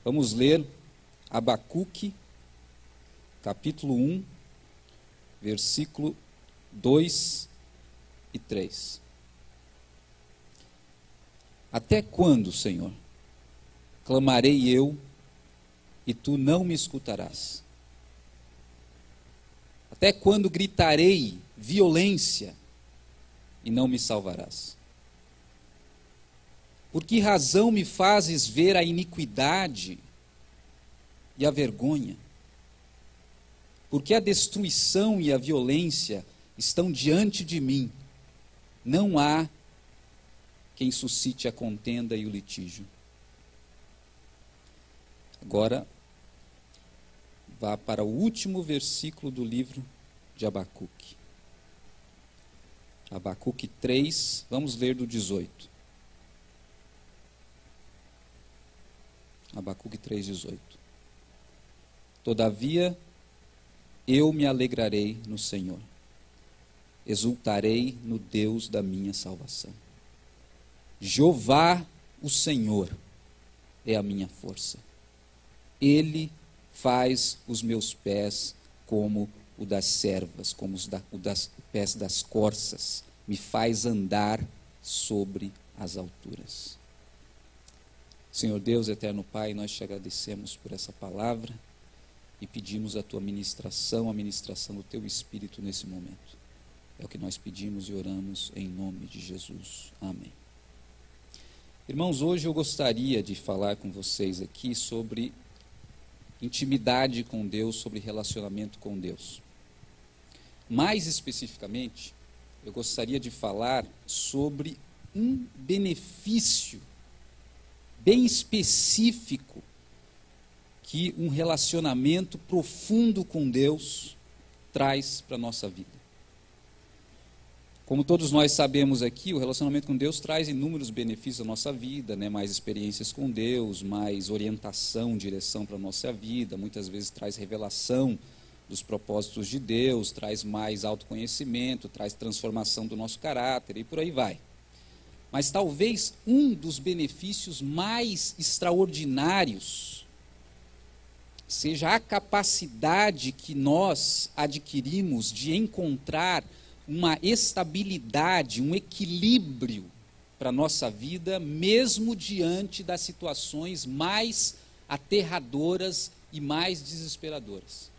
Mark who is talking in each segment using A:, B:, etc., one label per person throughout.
A: Vamos ler Abacuque, capítulo 1, versículo 2 e 3. Até quando, Senhor, clamarei eu e tu não me escutarás? Até quando gritarei violência e não me salvarás? Por que razão me fazes ver a iniquidade e a vergonha? Porque a destruição e a violência estão diante de mim. Não há quem suscite a contenda e o litígio. Agora, vá para o último versículo do livro de Abacuque. Abacuque 3, vamos ler do 18. Abacuque 3:18. Todavia, eu me alegrarei no Senhor, exultarei no Deus da minha salvação. Jeová, o Senhor, é a minha força. Ele faz os meus pés como o das servas, como os pés das corças, me faz andar sobre as alturas. Senhor Deus, eterno Pai, nós te agradecemos por essa palavra e pedimos a tua ministração, a ministração do teu Espírito nesse momento. É o que nós pedimos e oramos em nome de Jesus. Amém. Irmãos, hoje eu gostaria de falar com vocês aqui sobre intimidade com Deus, sobre relacionamento com Deus. Mais especificamente, eu gostaria de falar sobre um benefício bem específico que um relacionamento profundo com Deus traz para a nossa vida. Como todos nós sabemos aqui, o relacionamento com Deus traz inúmeros benefícios à nossa vida, né? Mais experiências com Deus, mais orientação, direção para a nossa vida, muitas vezes traz revelação dos propósitos de Deus, traz mais autoconhecimento, traz transformação do nosso caráter e por aí vai. Mas talvez um dos benefícios mais extraordinários seja a capacidade que nós adquirimos de encontrar uma estabilidade, um equilíbrio para a nossa vida, mesmo diante das situações mais aterradoras e mais desesperadoras.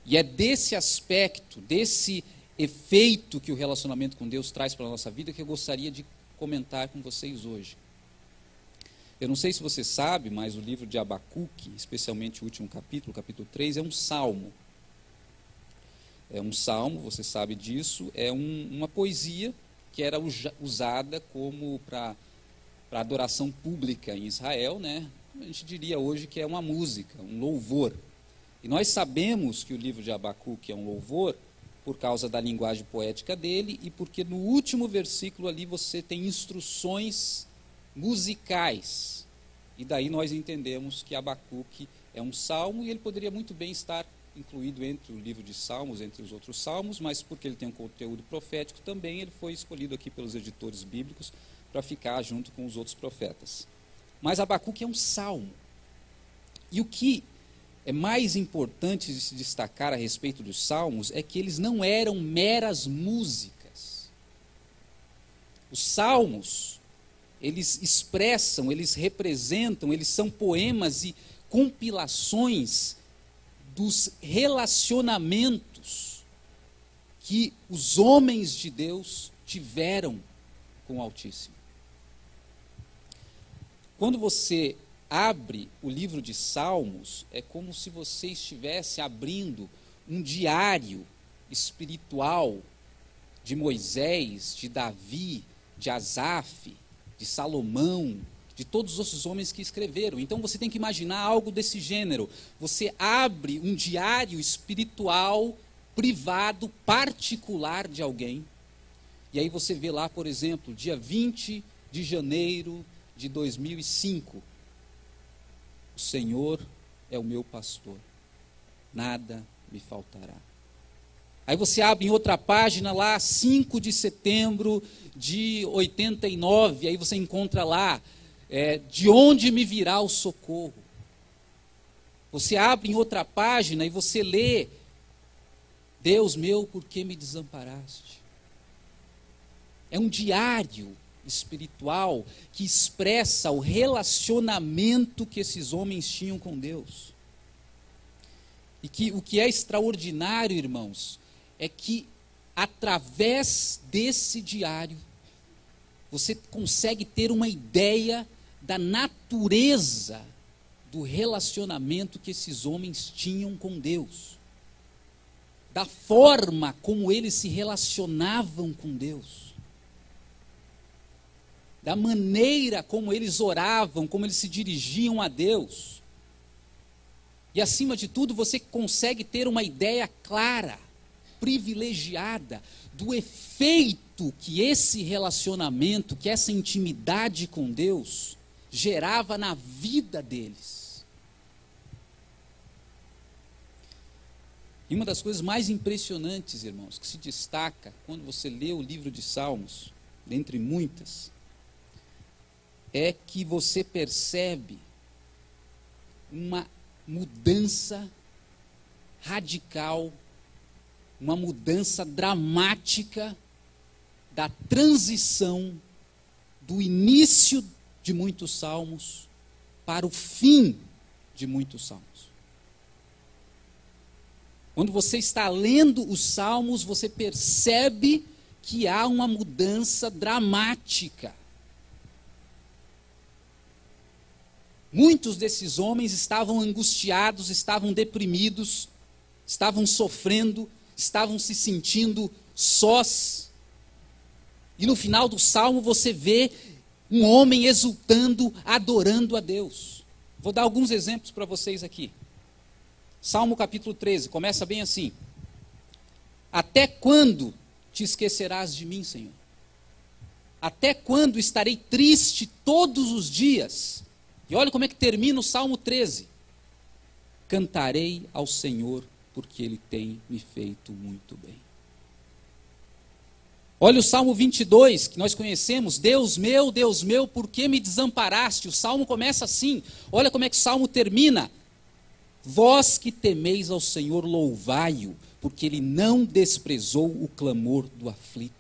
A: E é desse aspecto, desse efeito que o relacionamento com Deus traz para a nossa vida que eu gostaria de comentar com vocês hoje. Eu não sei se você sabe, mas o livro de Abacuque, especialmente o último capítulo, capítulo 3, é um salmo. É um salmo, você sabe disso, é uma poesia que era usada como para adoração pública em Israel, né? A gente diria hoje que é uma música, um louvor. E nós sabemos que o livro de Abacuque é um louvor por causa da linguagem poética dele e porque no último versículo ali você tem instruções musicais. E daí nós entendemos que Abacuque é um salmo e ele poderia muito bem estar incluído entre o livro de Salmos, entre os outros salmos, mas porque ele tem um conteúdo profético também, ele foi escolhido aqui pelos editores bíblicos para ficar junto com os outros profetas. Mas Abacuque é um salmo. E o que é mais importante de se destacar a respeito dos salmos é que eles não eram meras músicas. Os salmos, eles expressam, eles representam, eles são poemas e compilações dos relacionamentos que os homens de Deus tiveram com o Altíssimo. Quando você abre o livro de Salmos, é como se você estivesse abrindo um diário espiritual de Moisés, de Davi, de Asaf, de Salomão, de todos os homens que escreveram. Então você tem que imaginar algo desse gênero. Você abre um diário espiritual, privado, particular de alguém, e aí você vê lá, por exemplo, dia 20 de janeiro de 2005, o Senhor é o meu pastor, nada me faltará. Aí você abre em outra página lá, 5 de setembro de 89, aí você encontra lá, de onde me virá o socorro? Você abre em outra página e você lê: Deus meu, por que me desamparaste? É um diário espiritual que expressa o relacionamento que esses homens tinham com Deus. E que o que é extraordinário, irmãos, é que através desse diário você consegue ter uma ideia da natureza do relacionamento que esses homens tinham com Deus, da forma como eles se relacionavam com Deus, da maneira como eles oravam, como eles se dirigiam a Deus. E acima de tudo, você consegue ter uma ideia clara, privilegiada, do efeito que esse relacionamento, que essa intimidade com Deus gerava na vida deles. E uma das coisas mais impressionantes, irmãos, que se destaca quando você lê o livro de Salmos, dentre muitas, é que você percebe uma mudança radical, uma mudança dramática da transição do início de muitos salmos para o fim de muitos salmos. Quando você está lendo os salmos, você percebe que há uma mudança dramática. Muitos desses homens estavam angustiados, estavam deprimidos, estavam sofrendo, estavam se sentindo sós. E no final do salmo você vê um homem exultando, adorando a Deus. Vou dar alguns exemplos para vocês aqui. Salmo capítulo 13, começa bem assim: até quando te esquecerás de mim, Senhor? Até quando estarei triste todos os dias? E olha como é que termina o Salmo 13. Cantarei ao Senhor, porque Ele tem me feito muito bem. Olha o Salmo 22, que nós conhecemos: Deus meu, por que me desamparaste? O Salmo começa assim, olha como é que o Salmo termina: vós que temeis ao Senhor, louvai-o, porque Ele não desprezou o clamor do aflito.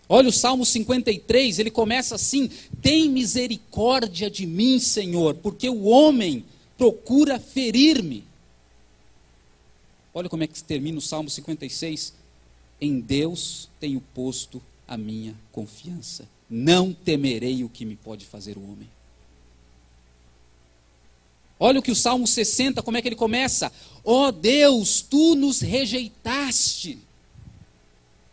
A: Olha o Salmo 53, ele começa assim: tem misericórdia de mim, Senhor, porque o homem procura ferir-me. Olha como é que termina o Salmo 56: em Deus tenho posto a minha confiança, não temerei o que me pode fazer o homem. Olha o que o Salmo 60, como é que ele começa: ó Deus, tu nos rejeitaste,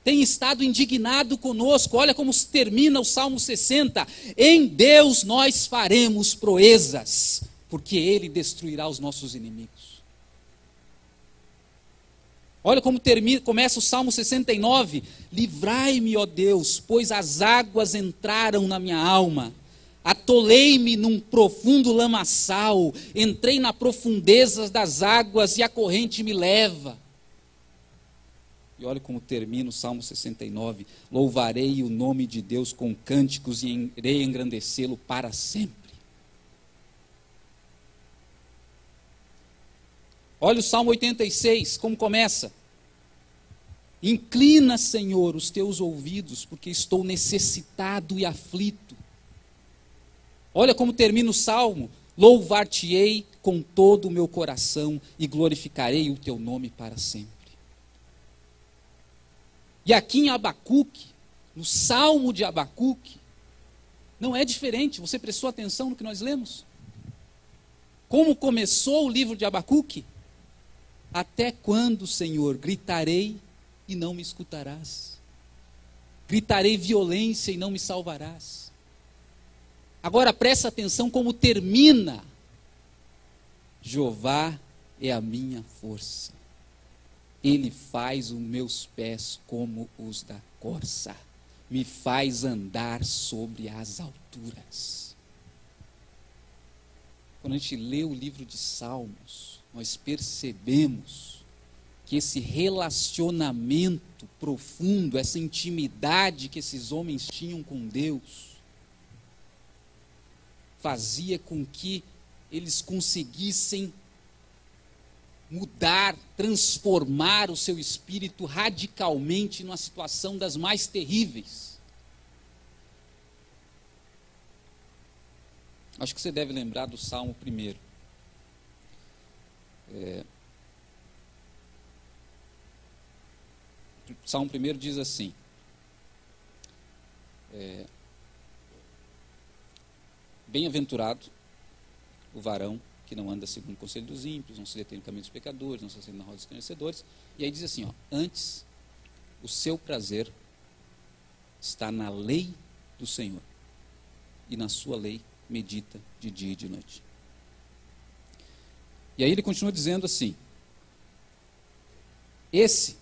A: tem estado indignado conosco. Olha como termina o Salmo 60: em Deus nós faremos proezas, porque Ele destruirá os nossos inimigos. Olha como começa o Salmo 69: livrai-me, ó Deus, pois as águas entraram na minha alma. Atolei-me num profundo lamaçal, entrei na profundeza das águas e a corrente me leva. E olha como termina o Salmo 69: louvarei o nome de Deus com cânticos e irei engrandecê-lo para sempre. Olha o Salmo 86, como começa: inclina, Senhor, os teus ouvidos, porque estou necessitado e aflito. Olha como termina o Salmo: louvar-te-ei com todo o meu coração e glorificarei o teu nome para sempre. E aqui em Abacuque, no Salmo de Abacuque, não é diferente. Você prestou atenção no que nós lemos? Como começou o livro de Abacuque? Até quando, Senhor, gritarei e não me escutarás? Gritarei violência e não me salvarás? Agora presta atenção como termina: Jeová é a minha força, Ele faz os meus pés como os da corça, me faz andar sobre as alturas. Quando a gente lê o livro de Salmos, nós percebemos que esse relacionamento profundo, essa intimidade que esses homens tinham com Deus, fazia com que eles conseguissem mudar, transformar o seu espírito radicalmente numa situação das mais terríveis. Acho que você deve lembrar do Salmo 1. O Salmo 1 diz assim: bem-aventurado o varão que não anda segundo o conselho dos ímpios, não se detém no caminho dos pecadores, não se assenta na roda dos escarnecedores. E aí diz assim, antes o seu prazer está na lei do Senhor, e na sua lei medita de dia e de noite. E aí ele continua dizendo assim: esse,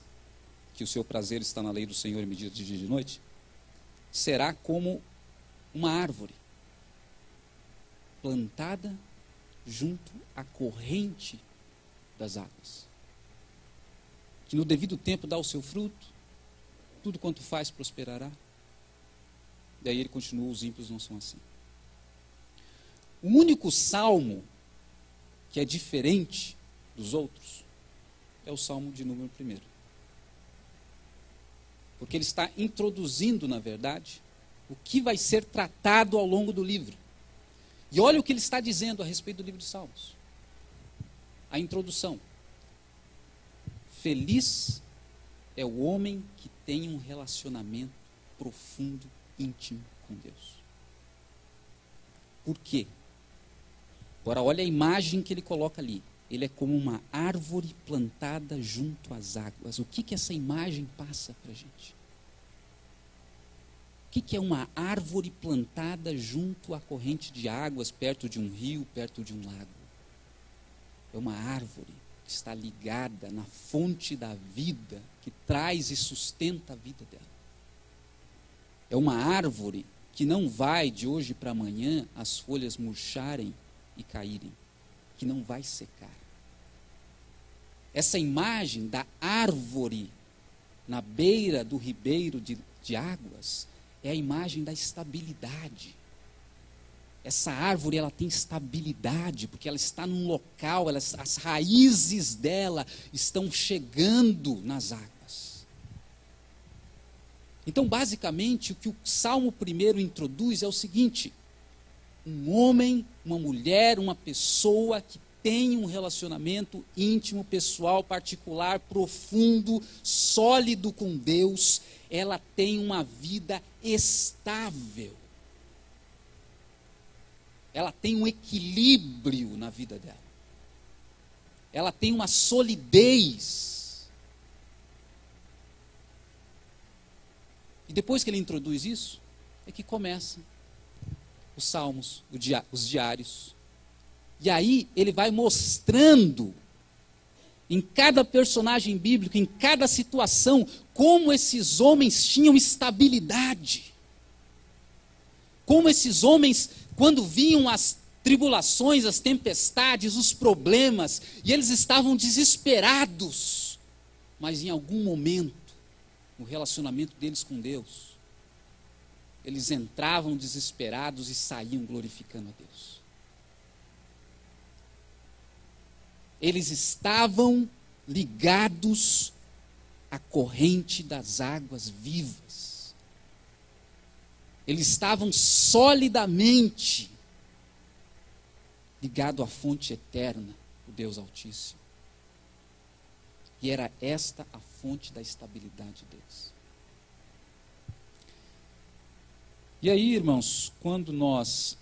A: que o seu prazer está na lei do Senhor e medita de dia e de noite, será como uma árvore plantada junto à corrente das águas, que no devido tempo dá o seu fruto, tudo quanto faz prosperará. Daí ele continua: os ímpios não são assim. O único salmo que é diferente dos outros é o salmo de número 1, porque ele está introduzindo, na verdade, o que vai ser tratado ao longo do livro. E olha o que ele está dizendo a respeito do livro de Salmos. A introdução: feliz é o homem que tem um relacionamento profundo, íntimo com Deus. Por quê? Agora olha a imagem que ele coloca ali. Ele é como uma árvore plantada junto às águas. O que essa imagem passa para a gente? O que é uma árvore plantada junto à corrente de águas, perto de um rio, perto de um lago? É uma árvore que está ligada na fonte da vida, que traz e sustenta a vida dela. É uma árvore que não vai de hoje para amanhã as folhas murcharem e caírem, que não vai secar. Essa imagem da árvore na beira do ribeiro de águas é a imagem da estabilidade. Essa árvore, ela tem estabilidade, porque ela está num local, as raízes dela estão chegando nas águas. Então, basicamente, o que o Salmo 1 introduz é o seguinte: um homem, uma mulher, uma pessoa que tem um relacionamento íntimo, pessoal, particular, profundo, sólido com Deus, ela tem uma vida estável. Ela tem um equilíbrio na vida dela. Ela tem uma solidez. E depois que ele introduz isso, é que começa os salmos, os diários. E aí ele vai mostrando em cada personagem bíblico, em cada situação, como esses homens tinham estabilidade. Como esses homens, quando vinham as tribulações, as tempestades, os problemas, e eles estavam desesperados, mas em algum momento, no relacionamento deles com Deus, eles entravam desesperados e saíam glorificando a Deus. Eles estavam ligados à corrente das águas vivas. Eles estavam solidamente ligados à fonte eterna, o Deus Altíssimo. E era esta a fonte da estabilidade deles. E aí, irmãos, quando nós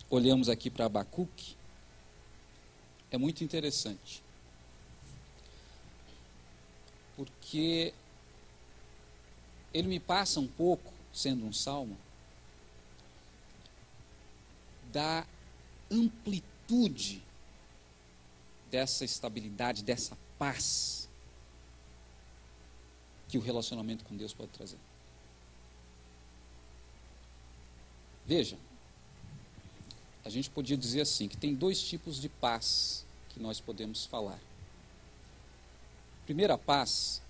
A: olhamos aqui para Abacuque, é muito interessante. Porque ele me passa um pouco, sendo um salmo, da amplitude dessa estabilidade, dessa paz que o relacionamento com Deus pode trazer. Veja, a gente podia dizer assim, que tem dois tipos de paz que nós podemos falar. A primeira paz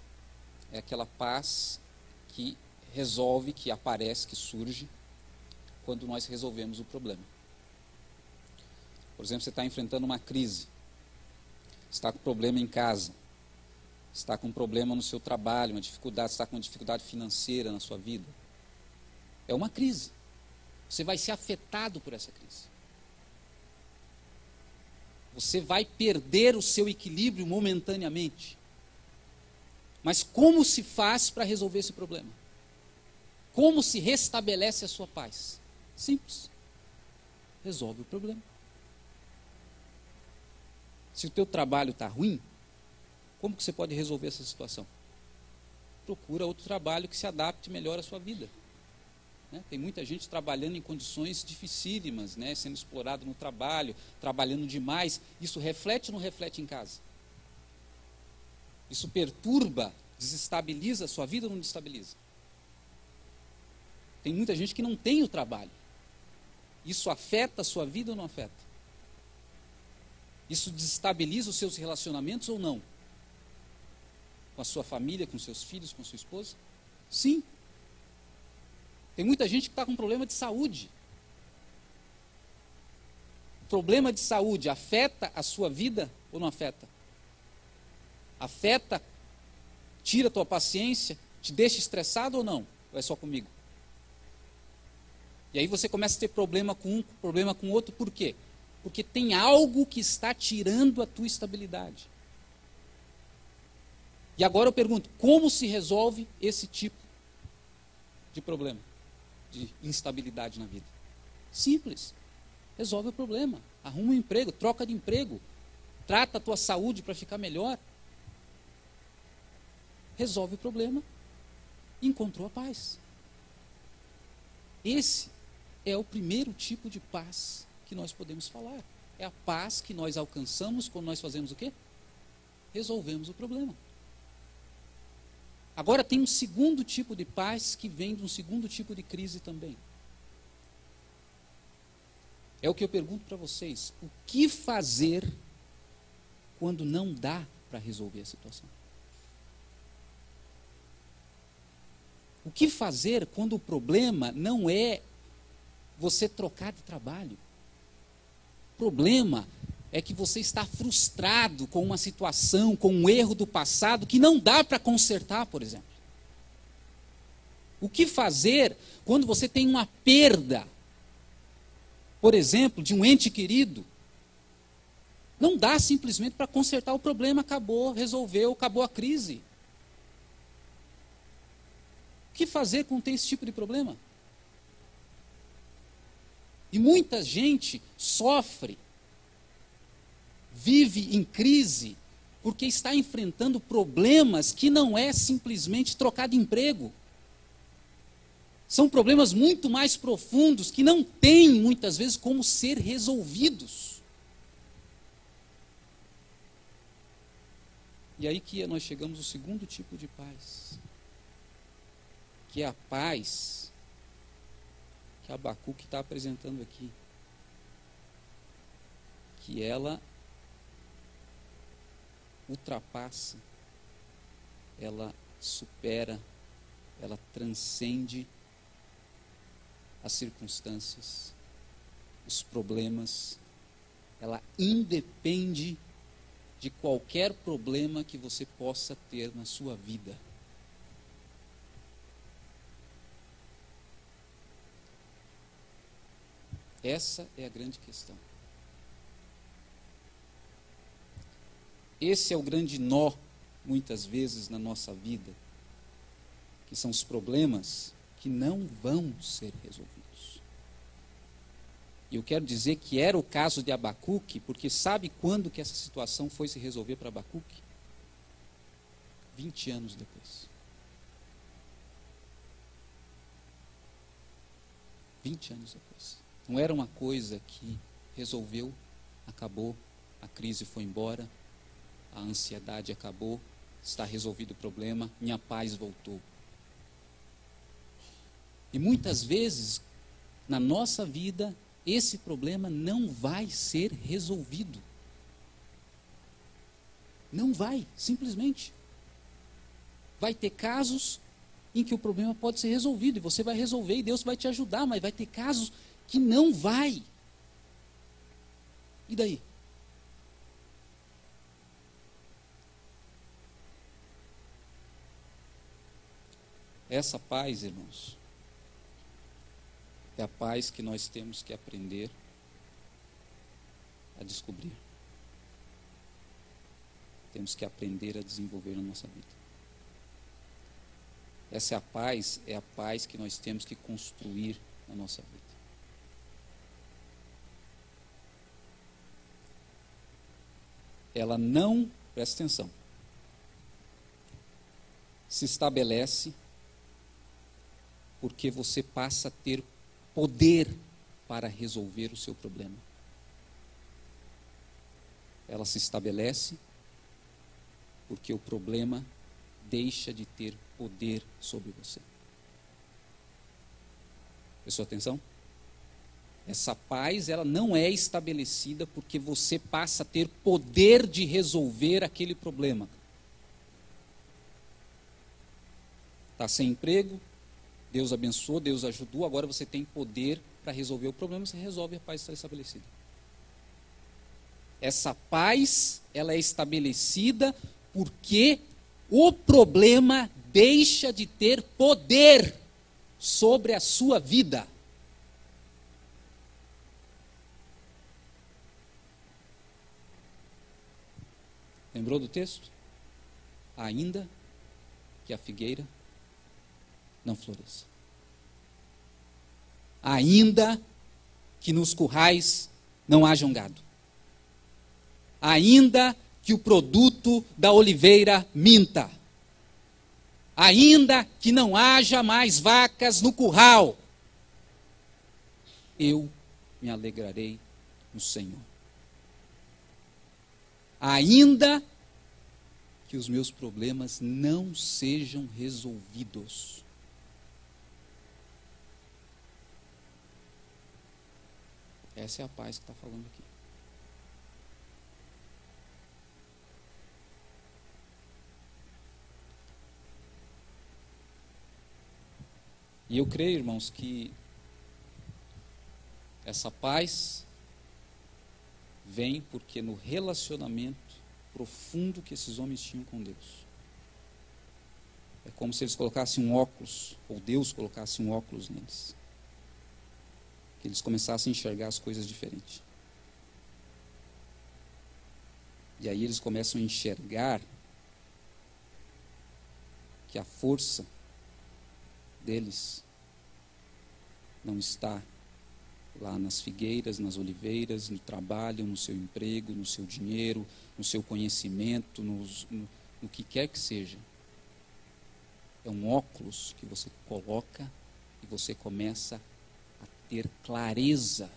A: é aquela paz que resolve, que aparece, que surge, quando nós resolvemos o problema. Por exemplo, você está enfrentando uma crise, está com problema em casa, está com problema no seu trabalho, uma dificuldade, está com uma dificuldade financeira na sua vida. É uma crise. Você vai ser afetado por essa crise. Você vai perder o seu equilíbrio momentaneamente. Mas como se faz para resolver esse problema? Como se restabelece a sua paz? Simples. Resolve o problema. Se o teu trabalho está ruim, como que você pode resolver essa situação? Procura outro trabalho que se adapte melhor à sua vida. Né? Tem muita gente trabalhando em condições dificílimas, né? Sendo explorado no trabalho, trabalhando demais. Isso reflete ou não reflete em casa? Isso perturba, desestabiliza a sua vida ou não desestabiliza? Tem muita gente que não tem o trabalho. Isso afeta a sua vida ou não afeta? Isso desestabiliza os seus relacionamentos ou não? Com a sua família, com seus filhos, com sua esposa? Sim. Tem muita gente que está com problema de saúde. O problema de saúde afeta a sua vida ou não afeta? Afeta, tira a tua paciência, te deixa estressado ou não? Ou é só comigo? E aí você começa a ter problema com um, problema com outro, por quê? Porque tem algo que está tirando a tua estabilidade. E agora eu pergunto, como se resolve esse tipo de problema, de instabilidade na vida? Simples. Resolve o problema. Arruma um emprego, troca de emprego. Trata a tua saúde para ficar melhor. Resolve o problema. Encontrou a paz. Esse é o primeiro tipo de paz que nós podemos falar. É a paz que nós alcançamos quando nós fazemos o quê? Resolvemos o problema. Agora tem um segundo tipo de paz que vem de um segundo tipo de crise também. É o que eu pergunto para vocês. O que fazer quando não dá para resolver a situação? O que fazer quando o problema não é você trocar de trabalho? O problema é que você está frustrado com uma situação, com um erro do passado que não dá para consertar, por exemplo. O que fazer quando você tem uma perda, por exemplo, de um ente querido? Não dá simplesmente para consertar o problema, acabou, resolveu, acabou a crise. O que fazer quando tem esse tipo de problema? E muita gente sofre, vive em crise, porque está enfrentando problemas que não é simplesmente trocar de emprego. São problemas muito mais profundos que não têm, muitas vezes, como ser resolvidos. E aí que nós chegamos ao segundo tipo de paz, que é a paz que Abacuque está apresentando aqui. Que ela ultrapassa, ela supera, ela transcende as circunstâncias, os problemas, ela independe de qualquer problema que você possa ter na sua vida. Essa é a grande questão. Esse é o grande nó, muitas vezes, na nossa vida, que são os problemas que não vão ser resolvidos. E eu quero dizer que era o caso de Abacuque, porque sabe quando que essa situação foi se resolver para Abacuque? 20 anos depois. 20 anos depois. Não era uma coisa que resolveu, acabou, a crise foi embora, a ansiedade acabou, está resolvido o problema, minha paz voltou. E muitas vezes, na nossa vida, esse problema não vai ser resolvido. Não vai, simplesmente. Vai ter casos em que o problema pode ser resolvido, e você vai resolver, e Deus vai te ajudar, mas vai ter casos que não vai. E daí? Essa paz, irmãos, é a paz que nós temos que aprender a descobrir. Temos que aprender a desenvolver na nossa vida. Essa é a paz que nós temos que construir na nossa vida. Ela não, presta atenção, se estabelece porque você passa a ter poder para resolver o seu problema. Ela se estabelece porque o problema deixa de ter poder sobre você. Prestou atenção? Essa paz, ela não é estabelecida porque você passa a ter poder de resolver aquele problema. Está sem emprego, Deus abençoou, Deus ajudou, agora você tem poder para resolver o problema, você resolve, a paz está estabelecida. Essa paz, ela é estabelecida porque o problema deixa de ter poder sobre a sua vida. Lembrou do texto? Ainda que a figueira não floresça. Ainda que nos currais não haja gado. Ainda que o produto da oliveira minta. Ainda que não haja mais vacas no curral. Eu me alegrarei no Senhor. Ainda que os meus problemas não sejam resolvidos. Essa é a paz que está falando aqui. E eu creio, irmãos, que essa paz vem porque no relacionamento profundo que esses homens tinham com Deus. É como se eles colocassem um óculos, ou Deus colocasse um óculos neles. Que eles começassem a enxergar as coisas diferentes. E aí eles começam a enxergar que a força deles não está lá nas figueiras, nas oliveiras, no trabalho, no seu emprego, no seu dinheiro, no seu conhecimento, no que quer que seja. É um óculos que você coloca e você começa a ter clareza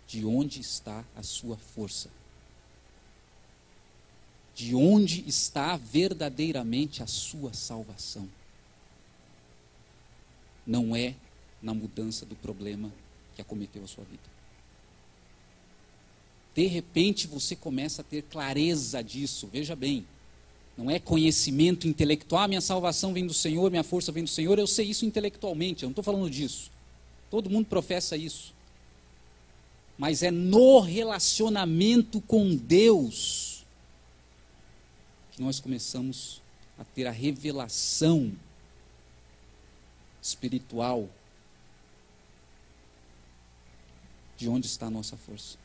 A: de onde está a sua força. De onde está verdadeiramente a sua salvação. Não é na mudança do problema que acometeu a sua vida. De repente você começa a ter clareza disso, veja bem, não é conhecimento intelectual, minha salvação vem do Senhor, minha força vem do Senhor, eu sei isso intelectualmente, eu não estou falando disso, todo mundo professa isso, mas é no relacionamento com Deus que nós começamos a ter a revelação espiritual de onde está a nossa força,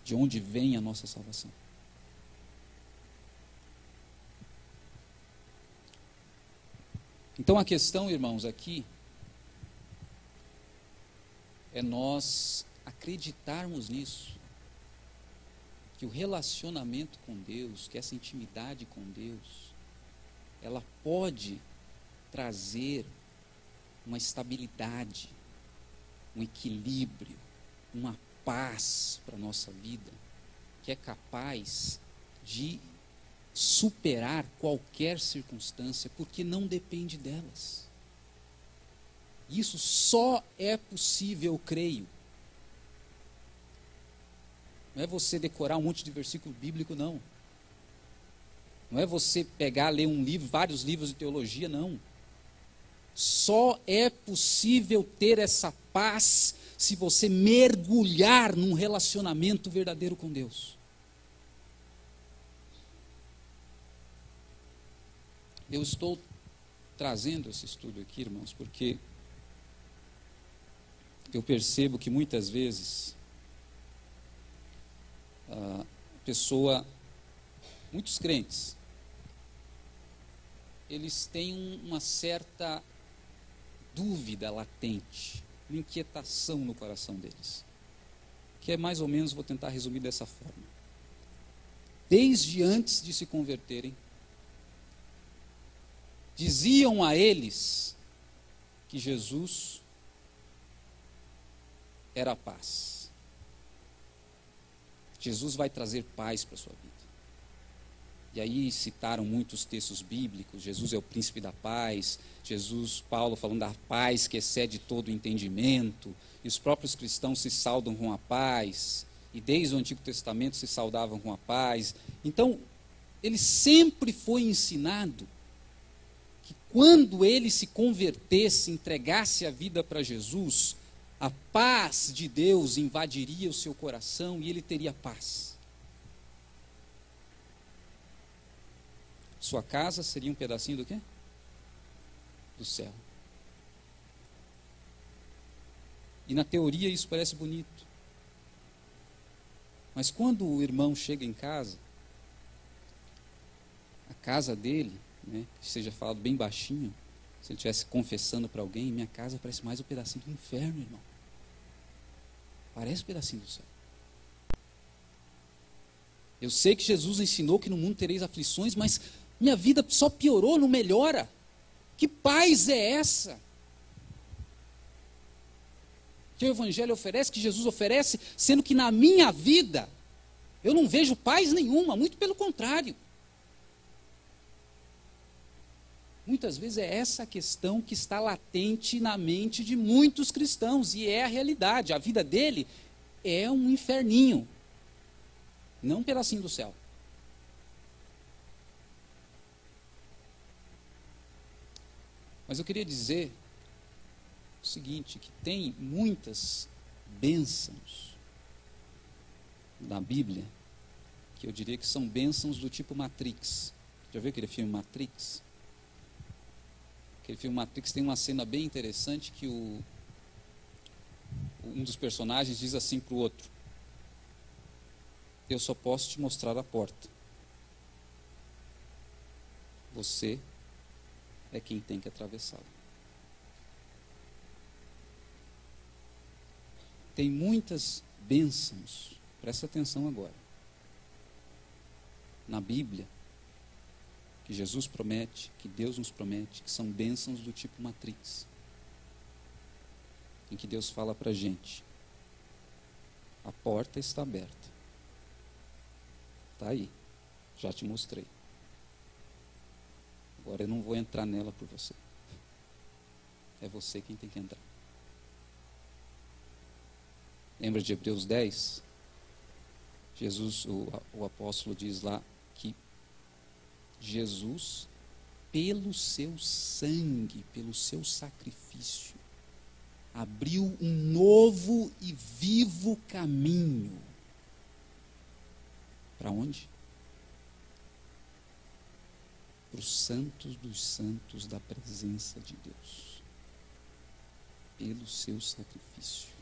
A: de onde vem a nossa salvação. Então a questão, irmãos, aqui é nós acreditarmos nisso, que o relacionamento com Deus, que essa intimidade com Deus, ela pode trazer uma estabilidade, um equilíbrio, uma paz para a nossa vida, que é capaz de superar qualquer circunstância, porque não depende delas. Isso só é possível, eu creio. Não é você decorar um monte de versículo bíblico, não. Não é você pegar, ler um livro, vários livros de teologia, não. Só é possível ter essa paz se você mergulhar num relacionamento verdadeiro com Deus. Eu estou trazendo esse estudo aqui, irmãos, porque eu percebo que muitas vezes a pessoa, muitos crentes, eles têm uma certa dúvida latente, uma inquietação no coração deles, que é mais ou menos, vou tentar resumir dessa forma. Desde antes de se converterem, diziam a eles que Jesus era a paz. Jesus vai trazer paz para a sua vida. E aí citaram muitos textos bíblicos, Jesus é o príncipe da paz, Jesus, Paulo falando da paz que excede todo o entendimento, e os próprios cristãos se saudam com a paz, e desde o Antigo Testamento se saudavam com a paz. Então, ele sempre foi ensinado que quando ele se convertesse, entregasse a vida para Jesus, a paz de Deus invadiria o seu coração e ele teria paz. Sua casa seria um pedacinho do quê? Do céu. E na teoria isso parece bonito. Mas quando o irmão chega em casa, a casa dele, né, que seja falado bem baixinho, se ele estivesse confessando para alguém, minha casa parece mais um pedacinho do inferno, irmão. Parece um pedacinho do céu. Eu sei que Jesus ensinou que no mundo tereis aflições, mas minha vida só piorou, não melhora. Que paz é essa? Que o Evangelho oferece, que Jesus oferece, sendo que na minha vida eu não vejo paz nenhuma, muito pelo contrário. Muitas vezes é essa a questão que está latente na mente de muitos cristãos, e é a realidade. A vida dele é um inferninho, não um pedacinho do céu. Mas eu queria dizer o seguinte, que tem muitas bênçãos na Bíblia, que eu diria que são bênçãos do tipo Matrix. Já viu aquele filme Matrix? Aquele filme Matrix tem uma cena bem interessante que um dos personagens diz assim para o outro: eu só posso te mostrar a porta. Você é quem tem que atravessá-la. Tem muitas bênçãos, presta atenção agora, na Bíblia, que Jesus promete, que Deus nos promete, que são bênçãos do tipo Matrix, em que Deus fala para a gente: a porta está aberta, está aí, já te mostrei, agora eu não vou entrar nela por você, é você quem tem que entrar. Lembra de Hebreus 10? Jesus, o apóstolo diz lá que Jesus, pelo seu sangue, pelo seu sacrifício, abriu um novo e vivo caminho. Para onde? Para os santos dos santos da presença de Deus. Pelo seu sacrifício.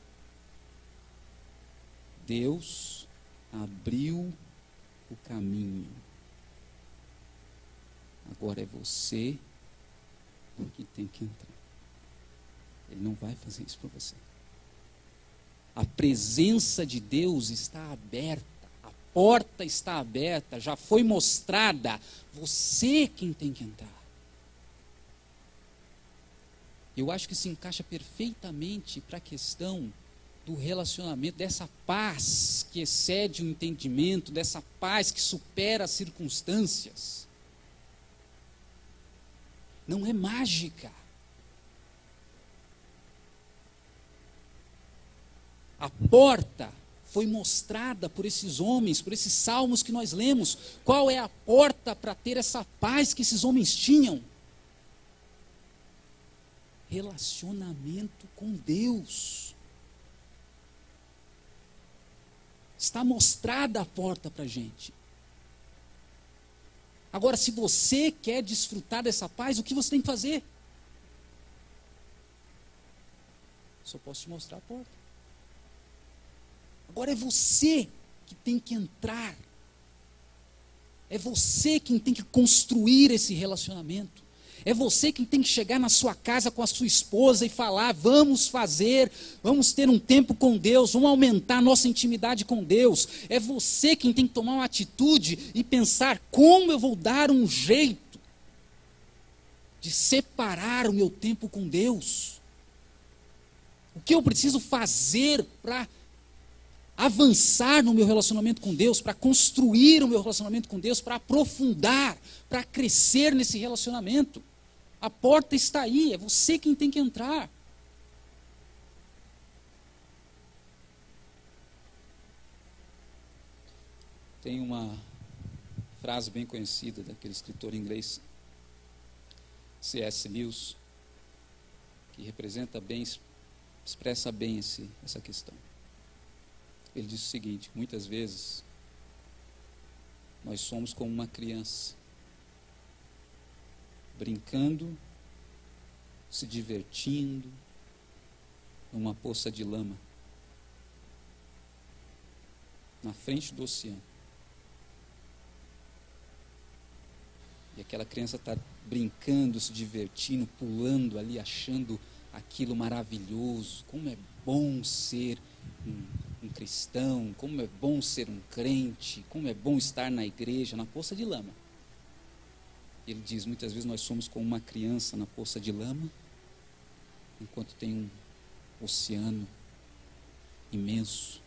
A: Deus abriu o caminho. Agora é você que tem que entrar. Ele não vai fazer isso para você. A presença de Deus está aberta. A porta está aberta. Já foi mostrada. Você quem tem que entrar. Eu acho que se encaixa perfeitamente para a questão do relacionamento, dessa paz que excede o entendimento, dessa paz que supera as circunstâncias. Não é mágica. A porta foi mostrada por esses homens, por esses salmos que nós lemos. Qual é a porta para ter essa paz que esses homens tinham? Relacionamento com Deus. Está mostrada a porta para a gente. Agora, se você quer desfrutar dessa paz, o que você tem que fazer? Só posso te mostrar a porta. Agora é você que tem que entrar. É você quem tem que construir esse relacionamento. É você quem tem que chegar na sua casa com a sua esposa e falar: vamos ter um tempo com Deus, vamos aumentar a nossa intimidade com Deus. É você quem tem que tomar uma atitude e pensar: como eu vou dar um jeito de separar o meu tempo com Deus? O que eu preciso fazer para avançar no meu relacionamento com Deus, para construir o meu relacionamento com Deus, para aprofundar, para crescer nesse relacionamento? A porta está aí, é você quem tem que entrar. Tem uma frase bem conhecida daquele escritor inglês, C.S. Lewis, que representa bem, expressa bem essa questão. Ele diz o seguinte: muitas vezes nós somos como uma criança, brincando, se divertindo, numa poça de lama, na frente do oceano. E aquela criança está brincando, se divertindo, pulando ali, achando aquilo maravilhoso. Como é bom ser um cristão, como é bom ser um crente, como é bom estar na igreja, na poça de lama. Ele diz: muitas vezes nós somos como uma criança na poça de lama, enquanto tem um oceano imenso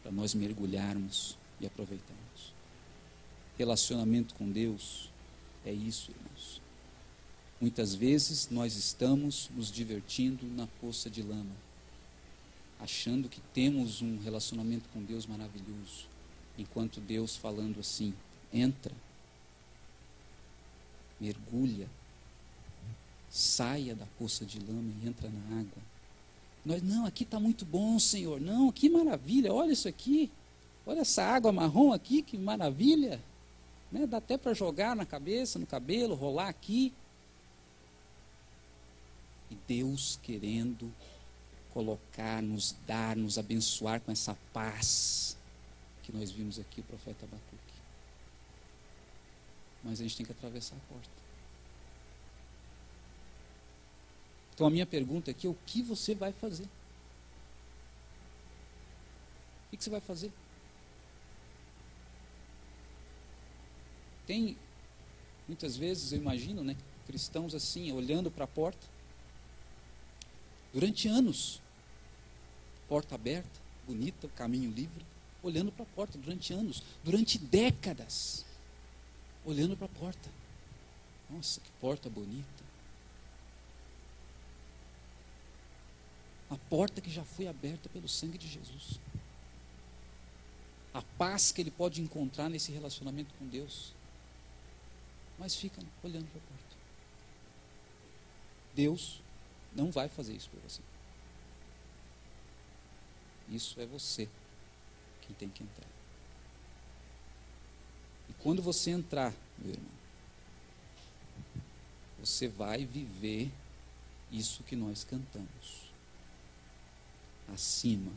A: para nós mergulharmos e aproveitarmos. Relacionamento com Deus é isso, irmãos. Muitas vezes nós estamos nos divertindo na poça de lama, achando que temos um relacionamento com Deus maravilhoso, enquanto Deus falando assim: entra, mergulha, saia da poça de lama e entra na água. Nós: não, aqui está muito bom, Senhor, não, que maravilha, olha isso aqui, olha essa água marrom aqui, que maravilha, né? Dá até para jogar na cabeça, no cabelo, rolar aqui. E Deus querendo colocar, nos dar, nos abençoar com essa paz que nós vimos aqui, o profeta Abacuque. Mas a gente tem que atravessar a porta. Então a minha pergunta aqui é: o que você vai fazer? O que você vai fazer? Tem, muitas vezes, eu imagino, né, cristãos assim, olhando para a porta, durante anos, porta aberta, bonita, caminho livre, olhando para a porta durante anos, durante décadas, olhando para a porta. Nossa, que porta bonita. A porta que já foi aberta pelo sangue de Jesus. A paz que ele pode encontrar nesse relacionamento com Deus. Mas fica olhando para a porta. Deus não vai fazer isso por você. Isso é você quem tem que entrar. E quando você entrar, meu irmão, você vai viver isso que nós cantamos. Acima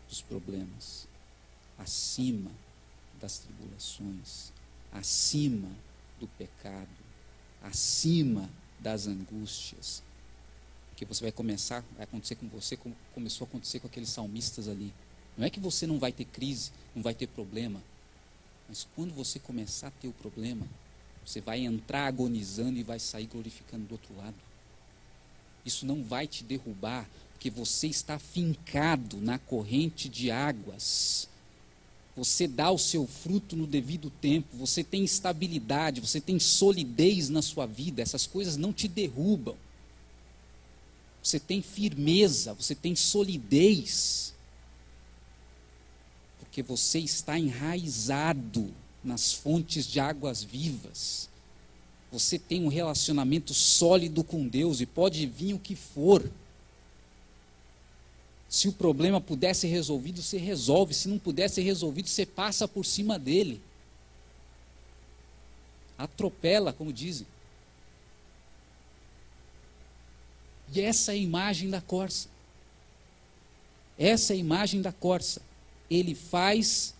A: dos problemas, acima das tribulações, acima do pecado, acima das angústias. Porque você vai acontecer com você como começou a acontecer com aqueles salmistas ali. Não é que você não vai ter crise, não vai ter problema, mas quando você começar a ter o problema, você vai entrar agonizando e vai sair glorificando do outro lado. Isso não vai te derrubar, porque você está fincado na corrente de águas. Você dá o seu fruto no devido tempo, você tem estabilidade, você tem solidez na sua vida, essas coisas não te derrubam. Você tem firmeza, você tem solidez. Porque você está enraizado nas fontes de águas vivas. Você tem um relacionamento sólido com Deus e pode vir o que for. Se o problema puder ser resolvido, você resolve. Se não puder ser resolvido, você passa por cima dele. Atropela, como dizem. E essa é a imagem da corça. Essa é a imagem da corça. Ele faz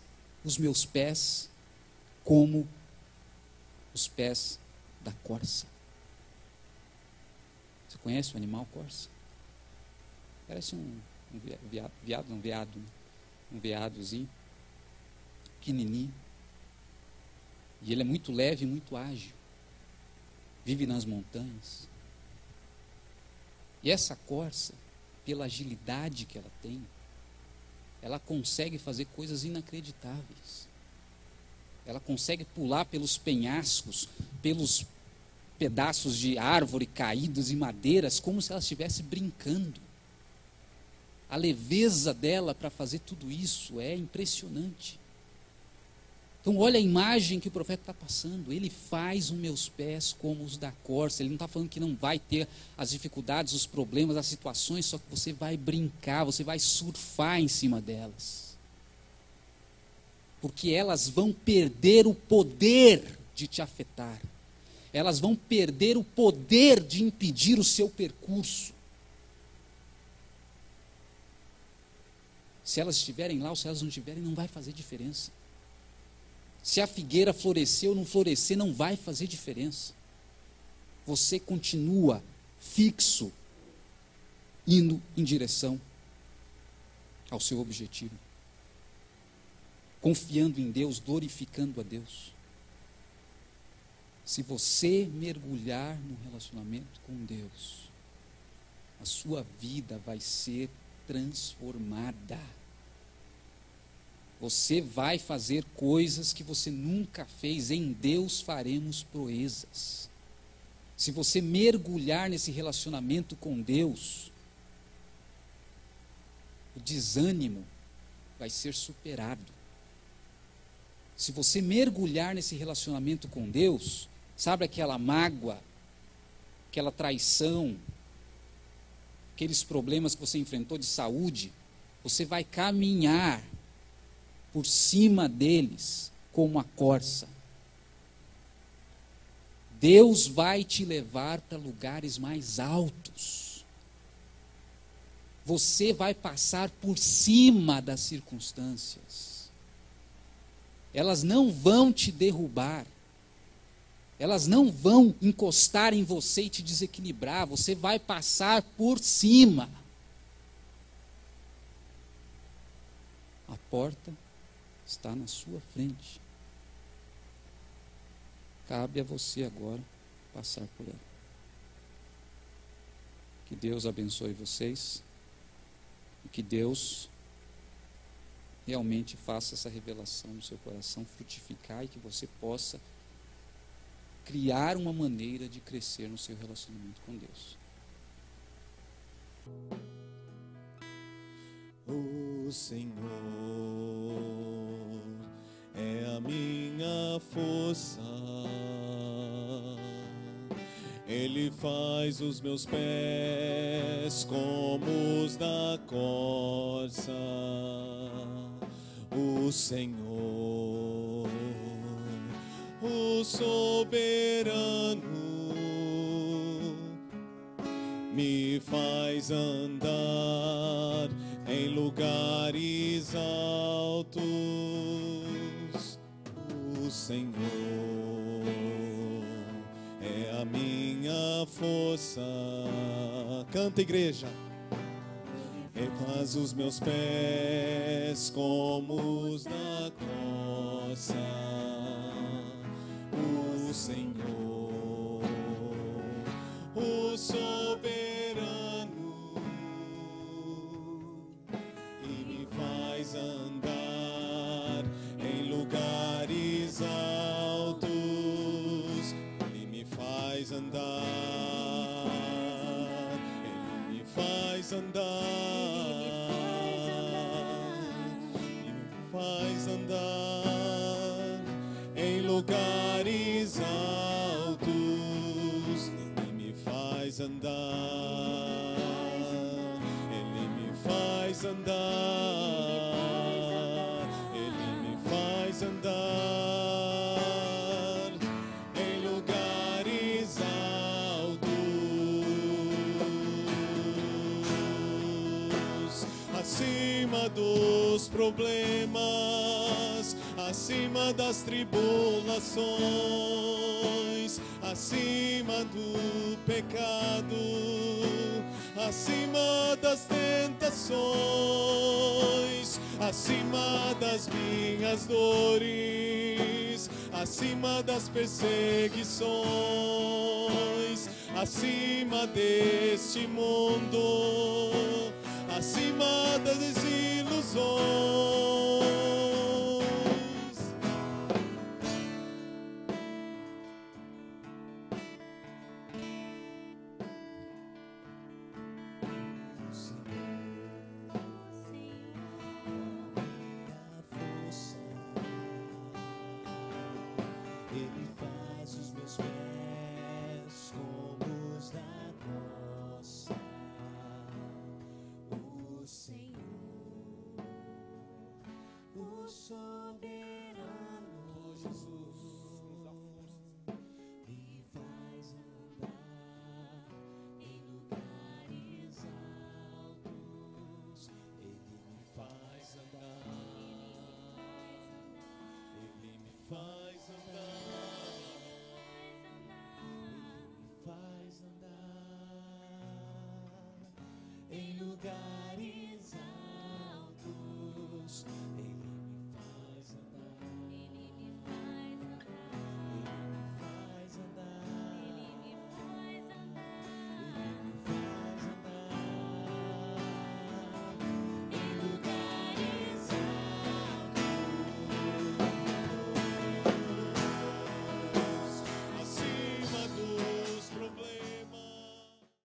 A: os meus pés como os pés da corça. Você conhece o animal corça? Parece um veadozinho, pequenininho. E ele é muito leve e muito ágil. Vive nas montanhas. E essa corça, pela agilidade que ela tem, ela consegue fazer coisas inacreditáveis. Ela consegue pular pelos penhascos, pelos pedaços de árvore caídos e madeiras, como se ela estivesse brincando. A leveza dela para fazer tudo isso é impressionante. Então olha a imagem que o profeta está passando. Ele faz os meus pés como os da corça. Ele não está falando que não vai ter as dificuldades, os problemas, as situações, só que você vai brincar, você vai surfar em cima delas. Porque elas vão perder o poder de te afetar. Elas vão perder o poder de impedir o seu percurso. Se elas estiverem lá ou se elas não estiverem, não vai fazer diferença. Se a figueira florescer ou não florescer, não vai fazer diferença. Você continua fixo, indo em direção ao seu objetivo. Confiando em Deus, glorificando a Deus. Se você mergulhar no relacionamento com Deus, a sua vida vai ser transformada. Você vai fazer coisas que você nunca fez. Em Deus faremos proezas. Se você mergulhar nesse relacionamento com Deus, o desânimo vai ser superado. Se você mergulhar nesse relacionamento com Deus, sabe aquela mágoa, aquela traição, aqueles problemas que você enfrentou de saúde, você vai caminhar por cima deles como a corça. Deus vai te levar para lugares mais altos. Você vai passar por cima das circunstâncias. Elas não vão te derrubar. Elas não vão encostar em você e te desequilibrar. Você vai passar por cima. A porta está na sua frente. Cabe a você agora passar por ela. Que Deus abençoe vocês e que Deus realmente faça essa revelação no seu coração frutificar e que você possa criar uma maneira de crescer no seu relacionamento com Deus.
B: O Senhor é a minha força, Ele faz os meus pés como os da corça. O Senhor, o soberano, me faz andar em lugares altos. O Senhor é a minha força. Canta, igreja. Ele faz os meus pés como os da corça. O Senhor, o soberano, e me faz andar em lugares altos, e me faz andar, ele me faz andar, e me faz andar em lugares altos. Ele me faz andar. Ele me faz andar. Ele me faz andar em lugares altos, acima dos problemas, acima das tribulações, acima do pecado, acima das tentações, acima das minhas dores, acima das perseguições, acima deste mundo, acima das desilusões.
C: Ele faz os meus pés como os da costa. O Senhor, o soberano Jesus, me faz andar em lugares altos. Ele me faz andar.
B: Ele me faz andar.
C: Faz andar em lugar